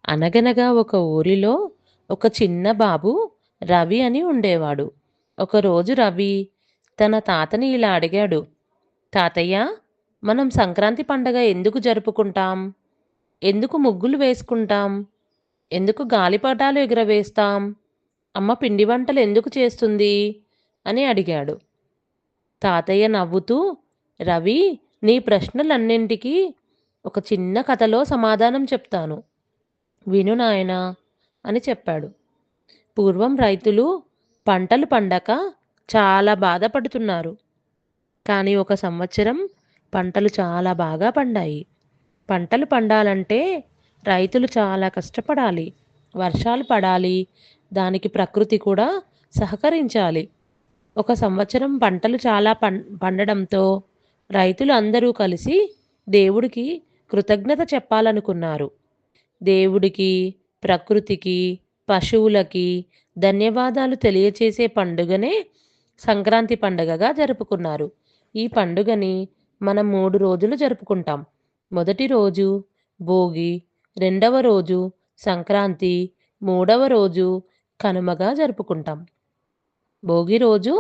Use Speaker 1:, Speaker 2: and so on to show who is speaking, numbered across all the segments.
Speaker 1: అనగనగా ఒక ఊరిలో ఒక చిన్న బాబు రవి అని ఉండేవాడు. ఒకరోజు రవి తన తాతని ఇలా అడిగాడు. తాతయ్య, మనం సంక్రాంతి పండగ ఎందుకు జరుపుకుంటాం? ఎందుకు ముగ్గులు వేసుకుంటాం? ఎందుకు గాలిపటాలు ఎగురవేస్తాం? అమ్మ పిండి వంటలు ఎందుకు చేస్తుంది? అని అడిగాడు. తాతయ్య నవ్వుతూ, రవి, నీ ప్రశ్నలన్నింటికీ ఒక చిన్న కథలో సమాధానం చెప్తాను. విను నాయనా అని చెప్పాడు. పూర్వం రైతులు పంటలు పండక చాలా బాధపడుతున్నారు. కానీ ఒక సంవత్సరం పంటలు చాలా బాగా పండాయి. పంటలు పండాలంటే రైతులు చాలా కష్టపడాలి. వర్షాలు పడాలి. దానికి ప్రకృతి కూడా సహకరించాలి. ఒక సంవత్సరం పంటలు చాలా పండడంతో రైతులు అందరూ కలిసి దేవుడికి కృతజ్ఞత చెప్పాలనుకున్నారు. దేవుడికి, ప్రకృతికి, పశువులకి ధన్యవాదాలు తెలియచేసే పండుగనే సంక్రాంతి పండుగగా జరుపుకున్నారు. ఈ పండుగని మనం 3 రోజులు జరుపుకుంటాం. మొదటి రోజు భోగి, రెండవ రోజు సంక్రాంతి, మూడవ రోజు కనుమగా జరుపుకుంటాం. భోగి రోజు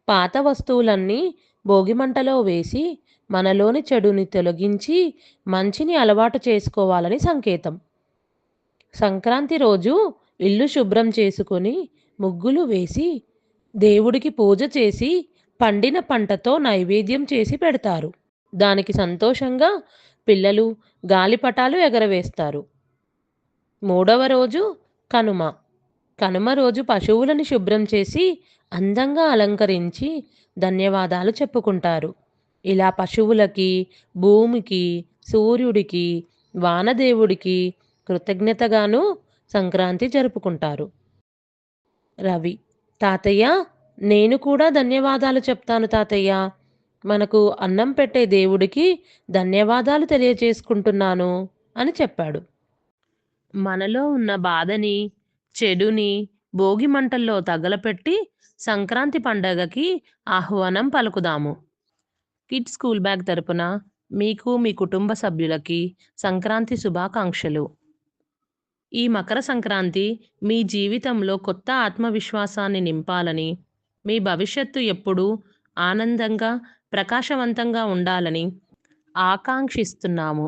Speaker 1: పాత వస్తువులన్నీ భోగి మంటలో వేసి మనలోని చెడుని తొలగించి మంచిని అలవాటు చేసుకోవాలని సంకేతం. సంక్రాంతి రోజు ఇల్లు శుభ్రం చేసుకొని ముగ్గులు వేసి దేవుడికి పూజ చేసి పండిన పంటతో నైవేద్యం చేసి పెడతారు. దానికి సంతోషంగా పిల్లలు గాలిపటాలు ఎగరవేస్తారు. మూడవ రోజు కనుమ. కనుమ రోజు పశువులను శుభ్రం చేసి అందంగా అలంకరించి ధన్యవాదాలు చెప్పుకుంటారు. ఇలా పశువులకి, భూమికి, సూర్యుడికి, వానదేవుడికి కృతజ్ఞతగాను సంక్రాంతి జరుపుకుంటారు. రవి: తాతయ్య, నేను కూడా ధన్యవాదాలు చెప్తాను తాతయ్య. మనకు అన్నం పెట్టే దేవుడికి ధన్యవాదాలు తెలియజేసుకుంటున్నాను అని చెప్పాడు. మనలో ఉన్న బాధని, చెడుని భోగి మంటల్లో తగలపెట్టి సంక్రాంతి పండగకి ఆహ్వానం పలుకుదాము. కిడ్స్ స్కూల్ బ్యాగ్ తరపున మీకు, మీ కుటుంబ సభ్యులకి సంక్రాంతి శుభాకాంక్షలు. ఈ మకర సంక్రాంతి మీ జీవితంలో కొత్త ఆత్మవిశ్వాసాన్ని నింపాలని, మీ భవిష్యత్తు ఎప్పుడూ ఆనందంగా, ప్రకాశవంతంగా ఉండాలని ఆకాంక్షిస్తున్నాము.